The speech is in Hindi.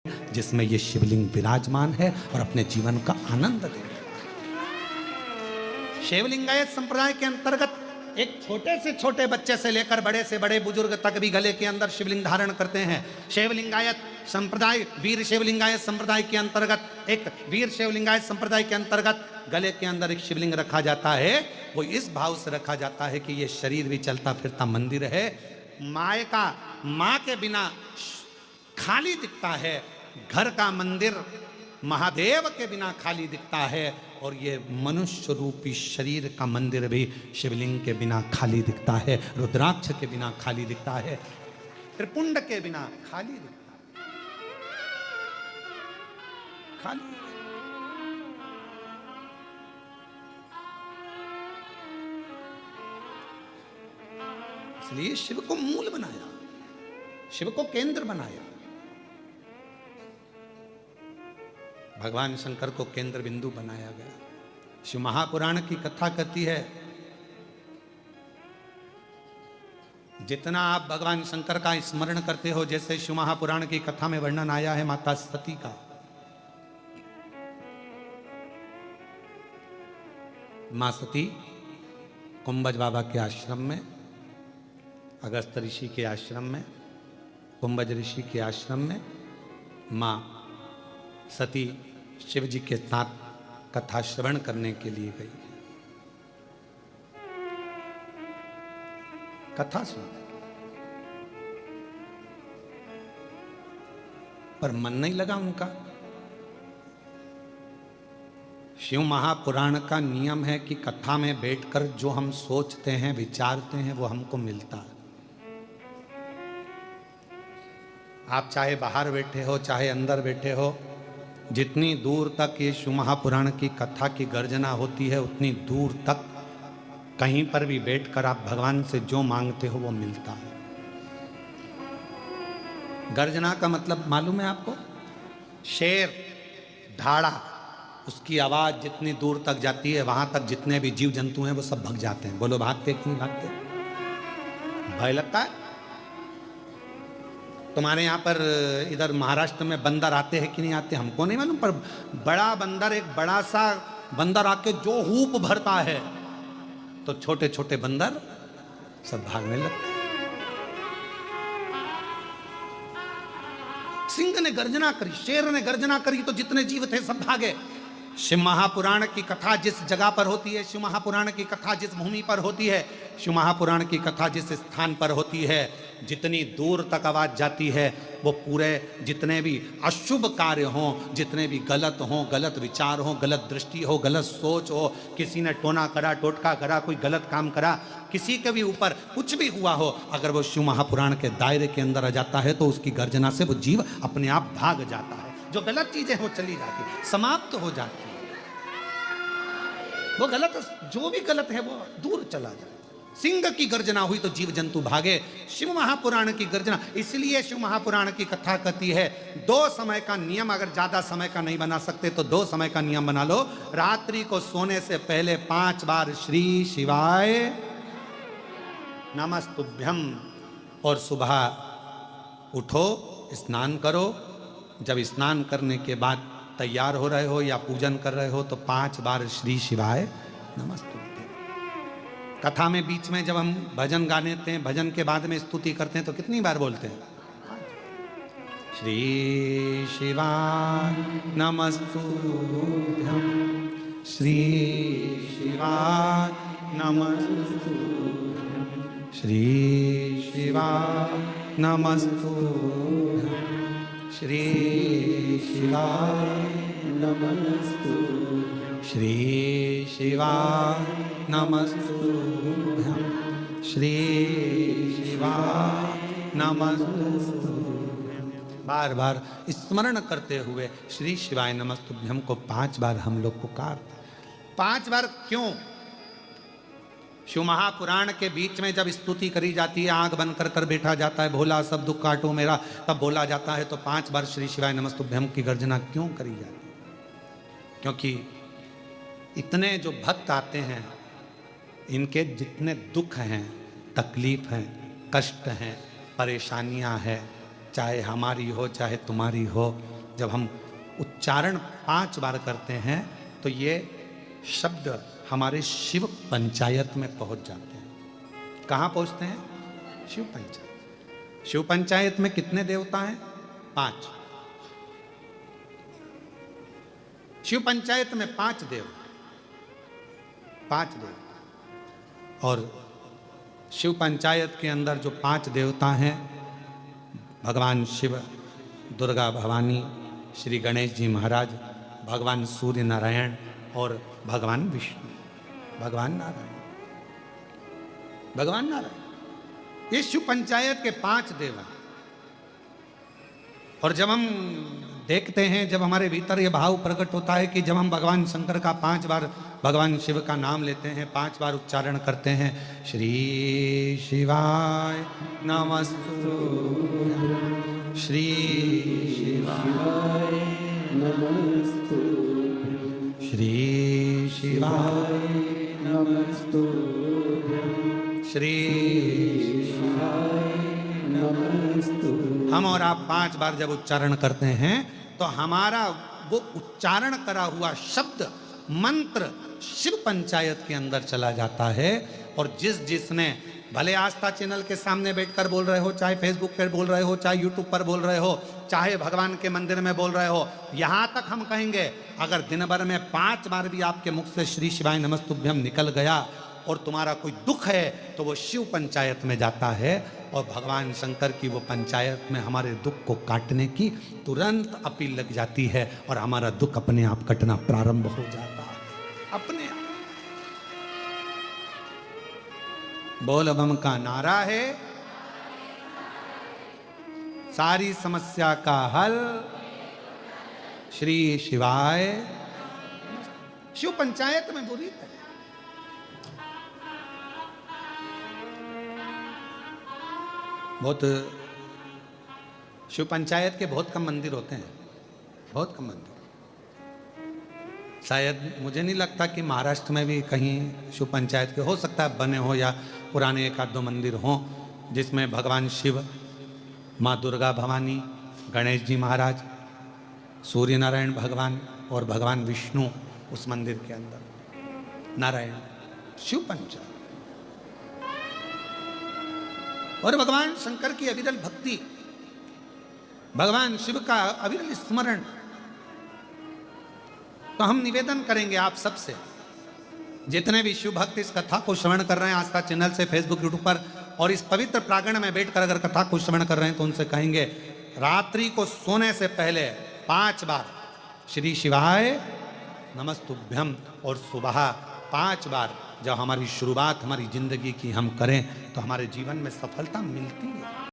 जिसमें ये शिवलिंग विराजमान है और अपने जीवन का आनंद ले। शिवलिंगायत संप्रदाय के अंतर्गत एक छोटे से छोटे बच्चे से लेकर बड़े से बड़े बुजुर्ग तक भी गले के अंदर शिवलिंग धारण करते हैं। शिवलिंगायत संप्रदाय, वीर शिवलिंगायत संप्रदाय के अंतर्गत एक वीर शिवलिंगायत संप्रदाय के अंतर्गत गले के अंदर एक शिवलिंग रखा जाता है। वो इस भाव से रखा जाता है कि ये शरीर भी चलता फिरता मंदिर है। माँ के बिना खाली दिखता है, घर का मंदिर महादेव के बिना खाली दिखता है, और ये मनुष्य रूपी शरीर का मंदिर भी शिवलिंग के बिना खाली दिखता है, रुद्राक्ष के बिना खाली दिखता है, त्रिपुंड के बिना खाली दिखता है, खाली। इसलिए शिव को मूल बनाया, शिव को केंद्र बनाया, भगवान शंकर को केंद्र बिंदु बनाया गया। शिव महापुराण की कथा कहती है, जितना आप भगवान शंकर का स्मरण करते हो, जैसे शिव महापुराण की कथा में वर्णन आया है माता सती का। मां सती कुंभज बाबा के आश्रम में, अगस्त ऋषि के आश्रम में, कुंभज ऋषि के आश्रम में मां सती शिव जी के साथ कथा श्रवण करने के लिए गई। कथा सुनने, पर मन नहीं लगा उनका। शिव महापुराण का नियम है कि कथा में बैठकर जो हम सोचते हैं, विचारते हैं, वो हमको मिलता है। आप चाहे बाहर बैठे हो, चाहे अंदर बैठे हो, जितनी दूर तक ये शिव महापुराण की कथा की गर्जना होती है, उतनी दूर तक कहीं पर भी बैठकर आप भगवान से जो मांगते हो वो मिलता है। गर्जना का मतलब मालूम है आपको? शेर, धाड़ा, उसकी आवाज जितनी दूर तक जाती है, वहां तक जितने भी जीव जंतु हैं वो सब भाग जाते हैं। बोलो भागते कि नहीं भागते? भय लगता है? तुम्हारे यहाँ पर इधर महाराष्ट्र में बंदर आते हैं कि नहीं आते हमको नहीं मालूम, पर बड़ा बंदर, एक बड़ा सा बंदर आके जो हूप भरता है तो छोटे छोटे बंदर सब भागने लगते हैं। सिंह ने गर्जना करी, शेर ने गर्जना करी, तो जितने जीव थे सब भागे। शिव महापुराण की कथा जिस जगह पर होती है, शिव महापुराण की कथा जिस भूमि पर होती है, शिव महापुराण की कथा जिस स्थान पर होती है, जितनी दूर तक आवाज जाती है, वो पूरे जितने भी अशुभ कार्य हों, जितने भी गलत हों, गलत विचार हों, गलत दृष्टि हो, गलत सोच हो, किसी ने टोना करा, टोटका करा, कोई गलत काम करा, किसी के भी ऊपर कुछ भी हुआ हो, अगर वो शिव महापुराण के दायरे के अंदर आ जाता है तो उसकी गर्जना से वो जीव अपने आप भाग जाता है। जो गलत चीजें वो चली जाती, समाप्त हो जाती है। वो गलत, जो भी गलत है वो दूर चला जाए। सिंह की गर्जना हुई तो जीव जंतु भागे। शिव महापुराण की गर्जना, इसलिए शिव महापुराण की कथा कहती है 2 समय का नियम, अगर ज्यादा समय का नहीं बना सकते तो 2 समय का नियम बना लो। रात्रि को सोने से पहले 5 बार श्री शिवाय नमस्तुभ्यम, और सुबह उठो, स्नान करो। जब स्नान करने के बाद तैयार हो रहे हो या पूजन कर रहे हो तो 5 बार श्री शिवाय नमस्तुभ्यम। कथा में बीच में जब हम भजन गाने थे, भजन के बाद में स्तुति करते हैं तो कितनी बार बोलते हैं? श्री शिवाय नमस्तुभ्यम, श्री शिवाय नमस्तुभ्यम, श्री शिवाय नमस्तुभ्यम, श्री शिवाय नमस्तुभ्यम, श्री शिवाय नमस्तुभ्यम, श्री शिवाय नमस्तुभ्यम। बार बार स्मरण करते हुए श्री शिवाय नमस्तुभ्यम को 5 बार हम लोग पुकारते। 5 बार क्यों? शिव महापुराण के बीच में जब स्तुति करी जाती है, आंख बंद कर कर बैठा जाता है, भोला सब दुख काटो मेरा, तब बोला जाता है, तो 5 बार श्री शिवाय नमस्तुभ्यम की गर्जना क्यों करी जाती है? क्योंकि इतने जो भक्त आते हैं, इनके जितने दुख हैं, तकलीफ हैं, कष्ट हैं, परेशानियां हैं, चाहे हमारी हो चाहे तुम्हारी हो, जब हम उच्चारण 5 बार करते हैं तो ये शब्द हमारे शिव पंचायत में पहुंच जाते हैं। कहाँ पहुंचते हैं? शिव पंचायत। शिव पंचायत में कितने देवता हैं? 5। शिव पंचायत में 5 देव, 5 देव। और शिव पंचायत के अंदर जो 5 देवता हैं, भगवान शिव, दुर्गा भवानी, श्री गणेश जी महाराज, भगवान सूर्य नारायण और भगवान विष्णु, भगवान नारायण, भगवान नारायण, ये शिव पंचायत के 5 देव हैं। और जब हम देखते हैं, जब हमारे भीतर ये भाव प्रकट होता है कि जब हम भगवान शंकर का 5 बार भगवान शिव का नाम लेते हैं, 5 बार उच्चारण करते हैं, श्री शिवाय नमस्तुभ्यं, श्री शिवाय नमस्तुभ्यं, श्री शिवाय नमस्तुभ्यं, श्री शिवाय नमस्तुभ्यं। हम और आप 5 बार जब उच्चारण करते हैं तो हमारा वो उच्चारण करा हुआ शब्द, मंत्र शिव पंचायत के अंदर चला जाता है। और जिसने भले आस्था चैनल के सामने बैठकर बोल रहे हो, चाहे फेसबुक पर बोल रहे हो, चाहे यूट्यूब पर बोल रहे हो, चाहे भगवान के मंदिर में बोल रहे हो, यहाँ तक हम कहेंगे, अगर दिन भर में 5 बार भी आपके मुख से श्री शिवाय नमस्तुभ्यम निकल गया और तुम्हारा कोई दुख है तो वो शिव पंचायत में जाता है और भगवान शंकर की वो पंचायत में हमारे दुख को काटने की तुरंत अपील लग जाती है और हमारा दुख अपने आप कटना प्रारंभ हो जाता है, अपने आप। बोल बम का नारा है, सारी समस्या का हल श्री शिवाय। शिव पंचायत में बुरी है। बहुत शिव पंचायत के बहुत कम मंदिर होते हैं, बहुत कम मंदिर। शायद मुझे नहीं लगता कि महाराष्ट्र में भी कहीं शिव पंचायत के, हो सकता है बने हो या पुराने 1-2 मंदिर हों जिसमें भगवान शिव, माँ दुर्गा भवानी, गणेश जी महाराज, सूर्य नारायण भगवान और भगवान विष्णु उस मंदिर के अंदर। नारायण शिव पंचायत। और भगवान शंकर की अविरल भक्ति, भगवान शिव का अविरल स्मरण। तो हम निवेदन करेंगे आप सबसे, जितने भी शिव भक्त इस कथा को श्रवण कर रहे हैं आस्था चैनल से, फेसबुक, यूट्यूब पर, और इस पवित्र प्रांगण में बैठकर अगर कथा को श्रवण कर रहे हैं तो उनसे कहेंगे, रात्रि को सोने से पहले 5 बार श्री शिवाय नमस्तुभ्यम और सुबह 5 बार जब हमारी शुरुआत हमारी जिंदगी की हम करें तो हमारे जीवन में सफलता मिलती है।